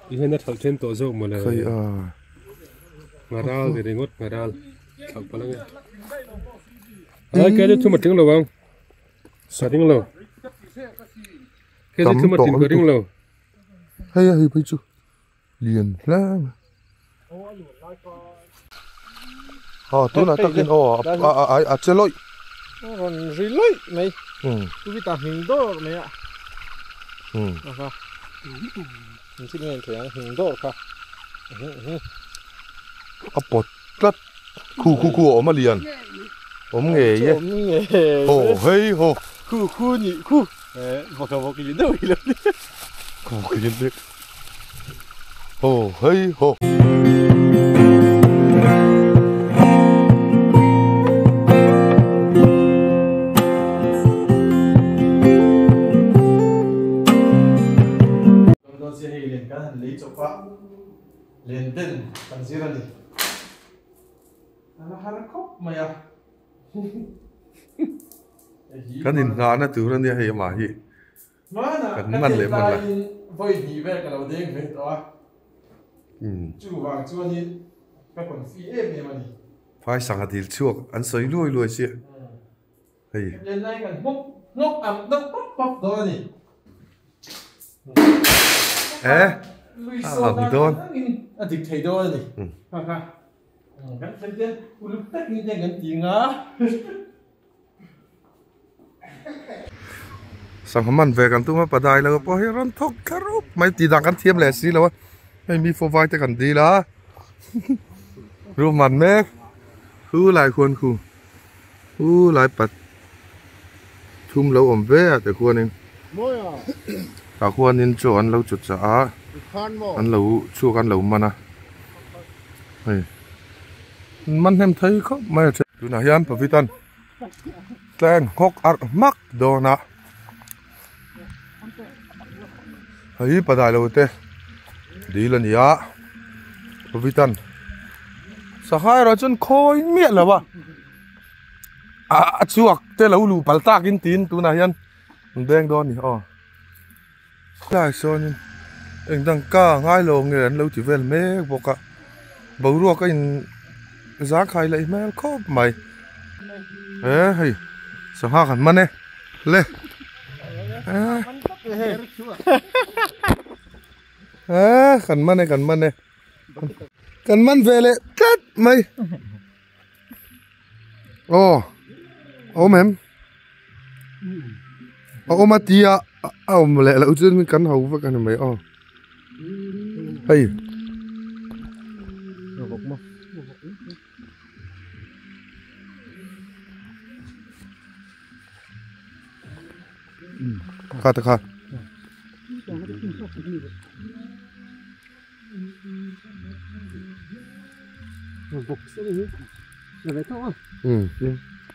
Ini nak thal ten to zo mana. Khơi Ngaral thì ngot ngaral. Thal palang. Cái đó thu mặt tiếng lâu không? Sao tiếng lâu? Cái đó thu mặt tiếng lâu. Hay bây chú liền lắm. Tôi nói tao kiến chơi lôi. Còn gì lôi mày? Tôi bị tao hình đô mày ạ. Mình xin nghe thằng hình đô cả. Bột rất khu mà liền. Nghề vậy. Hey ho. Khu nhỉ khu. Một cái gì đâu vậy? Cái gì đấy. Hey ho. Lấy chỗ quá lên tên bằng gì ra đi nó hara khóc mày à Cái nhìn ra nó từ nó đi hay mà gì cái mình lấy mình là với gì về cái đầu tiên về đó chú vàng chú anh cái phần phi em mà đi phải sang hạt chuộc ăn sấy lùi xí hay lên đây cái ngốc ẩm đốc bóc đó đi Hằng Tôn thì thầy đó đi cái phần tiền lúc tất nhiên cái gì ngã sang hôm ăn vềกันตัวมาปะได้แล้วก็พอให้ร้อนทอกคารุไม่ตีดังกันเทียมแหละสิแล้ววะไม่มีโฟไฟแต่กันดีละรู้มันแม่คู่หลายคนคู่หลายปัดทุ่มเราอมเวะแต่ควรเองแต่ควรนินโจอันเราจุดจ้าอันเราชูกันเรามันนะมันเห็นไทยเขาไม่ใช่ดูนะยันพวิตันแตงฮอกอัดมักโดนะเฮ้ยปะได้แล้วเต้ดีแล้วนี่อะพวิตันสหายเราจนคอยเมียแล้ววะชัวกเต้เราลูปัลตากินตีนดูนะยันแดงโดนนี่อ๋อได้โซนเองตั้งก้าง่ายลงเงินเราจีเวลเมฆบอกอะบ่รู้ก็ยังgiáใครเลยแม่ครบใหม่เฮ้ยสหายกันมันเนี่ยเลยกันมันเนี่ยกันมันเวลกัดไหมโอ้แม่มาตีอ่ะเอามาเลยแล้วจะมีกันหัวว่ากันไหมเฮ้ยข้าตะข้า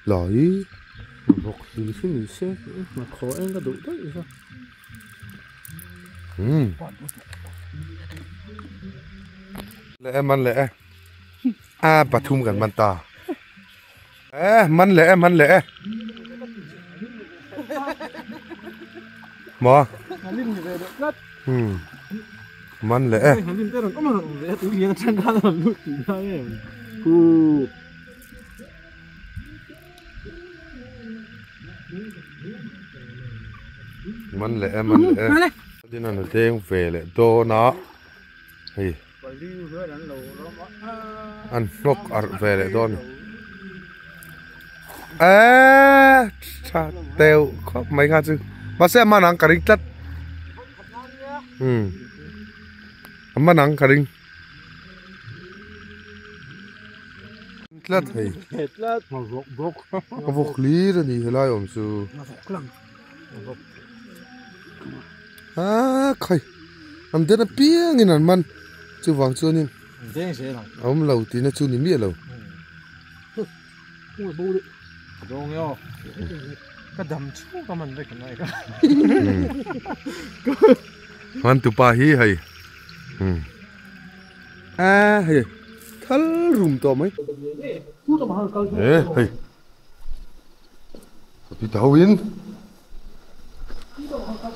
หล่อยmột gì suy xe mà khó em có đủ đấy sao lẽมันแหละปะทุมกันมันตามันแหละหมอมันแหละมันแหละที่นั่นเท่งเฟลเลยโตนะเฮ้ยอันนกอัดเฟลเลยโตนชาเตลครับไม่ง่ายจึงมาเสียมานังกระดิ่งตัดมานังกระดิ่งตัดเฮ้ยมาบกลีระนี่ไล่อมสูใครทำเดินเปี้ยงนี่นั่นมันจูวางจูนี่เอามันเหล่าตีนะจูนี่เมียเหล่าดงย่อก็ดำชูก็มันได้กันไหนก็มันตุปาฮีให้เฮ้ยทัลรุมต่อไหมเฮ้ยพี่ดาวิน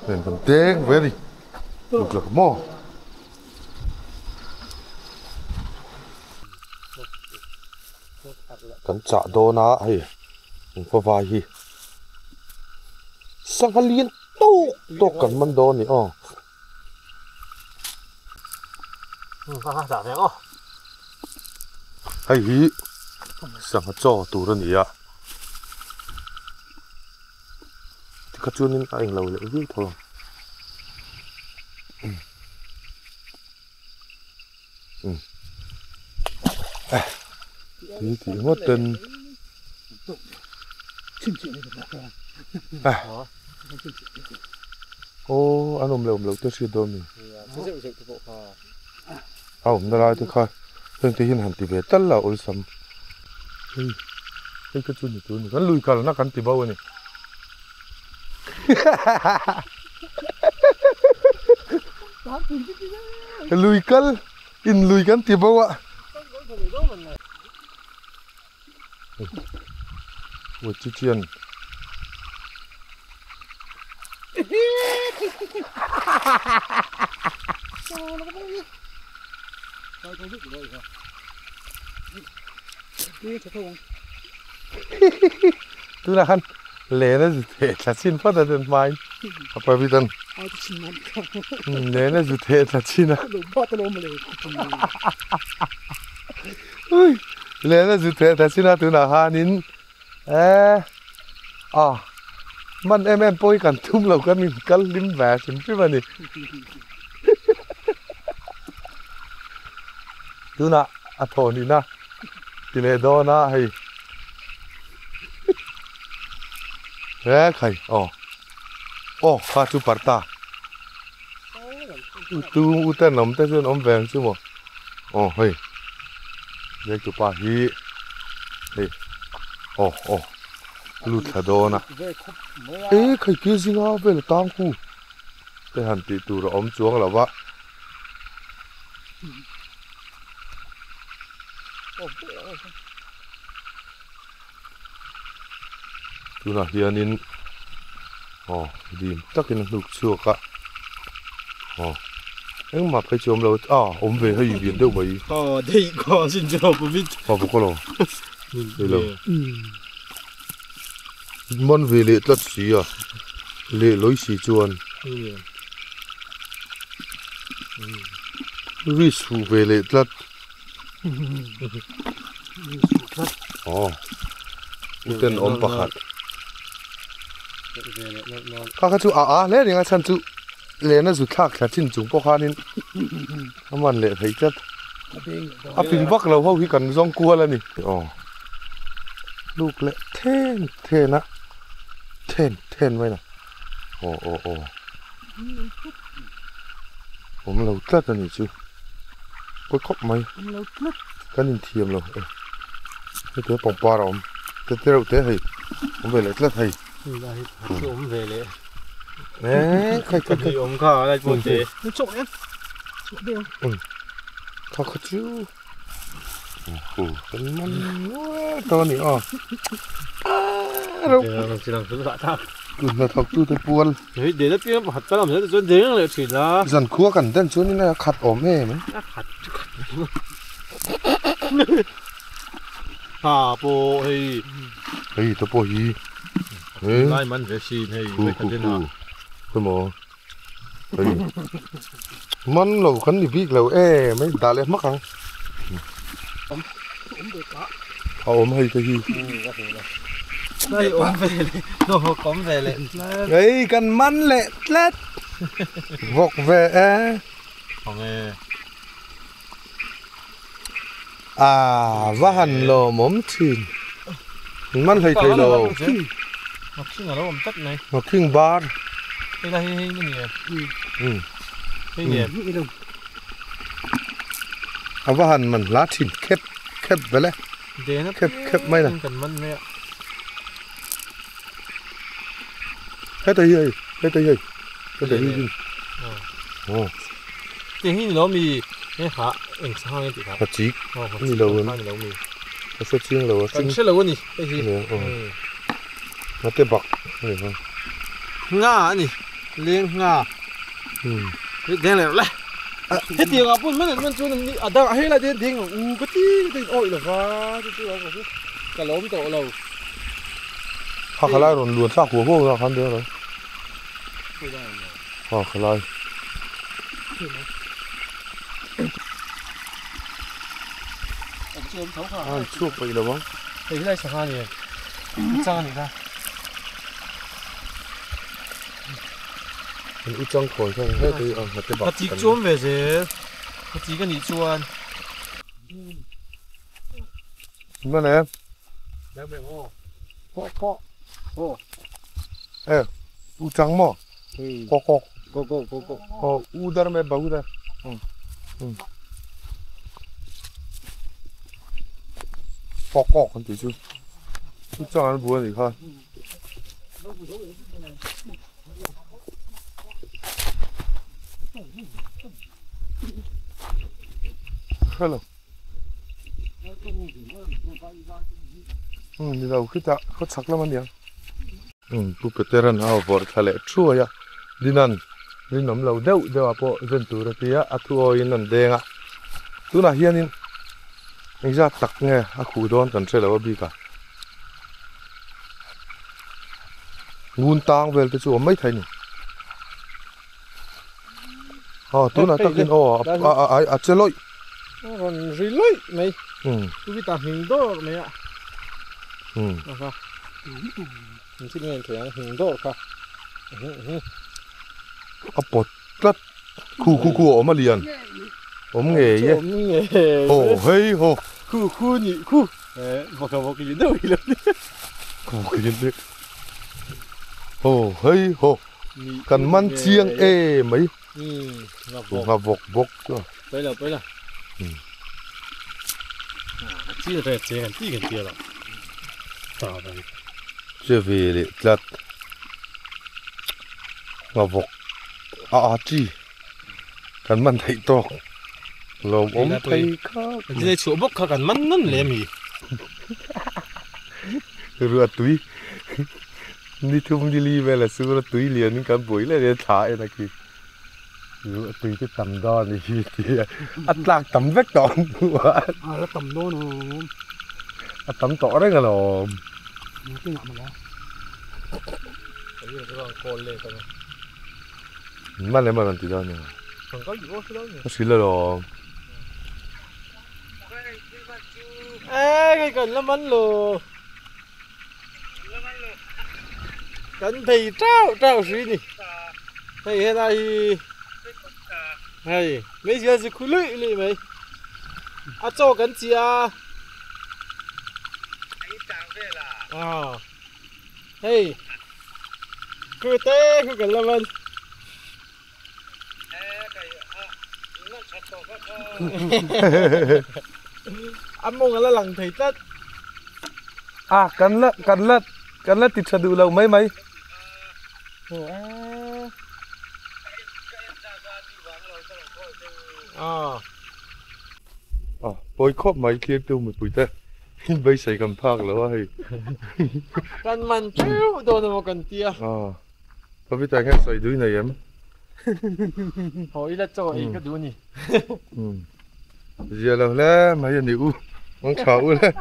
เป็นคนเต้งเว้ยลูกหลักหม้อ kan cha do na hei fa vai hi sangalien to kan man do ni Đã thế không? hei hi sang cho tu ra ni a thì các chuan in anh lâu lệ vui thôi thì mất tên ô anh ôm lâu tôi chưa đôi mình ông đã lại tôi khai nên thì hiện hẳn thì về tất là ôi sầm cái chuan này tôi nó lùi cả nó cắn thì bao này lùi cân in lùi cân thì bao ạ ôi chi chiên tức là hắn lẽ nó thể là xin phát đến mai apa vitan lẽ nó thể là xin à lẽ nó thể là xin à từ nào ha nín man em bôi cần thum lâu cái mình cắt lim vẻ xin chứ mà nè từ nào thổ nín na thì lẽ đó na hay khai pha chú parta tu uten om te sun om veng chu mo hei ye chu pa hi hei lut tha do na khai ki zinga vel tang ku te han ti tu ro om chuang la wa tu na hianin dim takin hluk chuak a em mà phải chôm lâu ôm về hơi biển đâu vậy đây có xin cho bố biết bố có lo đây lo món về lệ tất xí à lệ lối xí chuan vi su về lệ tất tên ôm bạc hạt các chú lẽ đi ngay chân chú lẽ nó rụt khác cả chín chúng bóc hạt nênมันlẽ thấy chất phim bắc lâu hâu khi cần rong cua là nèลูกเละเท่นะเท่ไว้นะผมเราตลัดนี่จูไปคบไหมกันนินเทียมเราเดี๋ยวปองปลาเราเตะเราเตะให้ผมไปเลยตลัดให้ผมvềเลยใครผมข้าอะไรปกติจบเนี่ยจบเดียวข้าจูเป็นมันตัวนี้เราจะทำสุดท้ายคุณเราทำตู้ตะปวนเฮ้ยเดี๋ยวพี่หัดไปแล้วมันจะจนเด้งเลยสินะสันคั่วกันเต้นชวนนี่นะขัดอมแม่ไหมโปเฮ้ยตัวโปฮีไล่มันจะชีนให้ไปกันที่นั่นคุณหมอมันเราขันดิบิกเราไม่ตาเลยมักขังให้ตัวฮีได้vềเลยโน้ตvềเลยเฮ้ยกันมันเละเล็ดบอกเวของว่าหันโลมอมชินมันให้ใครโลมักชิ่งอะไรผมตัดไหนมักชิ่งบาร์นี่ละนี่เนี่ยว่าหันมันลาชินแคบไปเลยแคบไม่นะกันมันไม่ให้ตัวใหญ่จริงจริงที่เรามีเนี่ยขาเอ็งช่างนี่ติครับจิกนี่เรามีก็เชื่อเราจริงเชื่อเรานี่ไอ้ที่มาเตะบักนี่ครับง่านี่เลี้ยงง่าเดี๋ยวเลยเฮ้ยเดี๋ยวปุ่นมันชวนนี่อ่ะเดี๋ยวให้ละเดี๋ยวทิ้งก็ตีโอ้ยหรอวะที่เราก็ cả lốm tổ lầu Hả khá lại rồi luồn xác của vô ra khăn đứa rồi. Hả khá lại. Chuột vậy đâu không? thì cái này chẳng hạn gì trang này ra Mình ít trăng khỏi thôi, hết thì hết cái bọc. nó chỉ chuông về gì nó chỉ cái gì chuông Mà nè. Đấy vậy ô ô Ê, u trắng mò. Có. cô U dar mẹ bảo u dar. Có con tí chứ. U trắng ăn bùa gì không? Hello. Đi đâu cứ ta có chắc lắm anh nhỉ? Bố veteran ao vợ thale chua ya. Đi năn, đi nắm lâu đeo đeo apo dân tu ra tia atu oi năn đen à. Tu na hiền in. Anh ra tắc nghe, khu đón cần chơi là bi cả. Ngun tang về tới chỗ mấy thầy nhỉ? Tu na tắc in chơi lôi. còn gì lối mày tôi bị tạt hình đô mày ạ mình xin nghe thằng hình đô cả Bột rất khu ốm mà liền ốm nghề nhé hồ hey hồ khu nhị khu vào cái gì đâu vậy hồ cái gì đấy hồ hey hồ cần man chiêng ê mấy ngà vọc tới là chỉ là cái tiền rồi tao đây chưa về để lật ngà vọc chi cần man thấy to lồng ốm thấy khác cái này chỗ bốc khác cần man năn lem gì rửa túi đi thum đi li về là xưa túi liền cái buổi là để thả này kì rửa túi cái tầm đo này thì ăn lạc tầm vết đòn nó tầm đo nó tầm tỏ đấy cả lò cái ngậm mà cái gì cái con lê cái mà lấy mà làm gì đó nhỉ còn có gì đó nhỉ nó xí là lò cái cần lắm anh lù cần thì trao suy nè thầy hiện nay này mấy giờ thì khui lưỡi lì mày cho cần gì hey cứ té cứ cần làm anh anh mua cái là lần thì tất cần lết thịt sờ đủ lâu mấy bôi khóp mấy kia tiêu một bụi tê bây giờ cầm phạc rồi hay cần mình chéo đồ nào cần tia có biết tại nghe sợi đuôi này em hỏi là cho ý cái đuôi nhỉ giờ là mấy anh yêu mong cháu đấy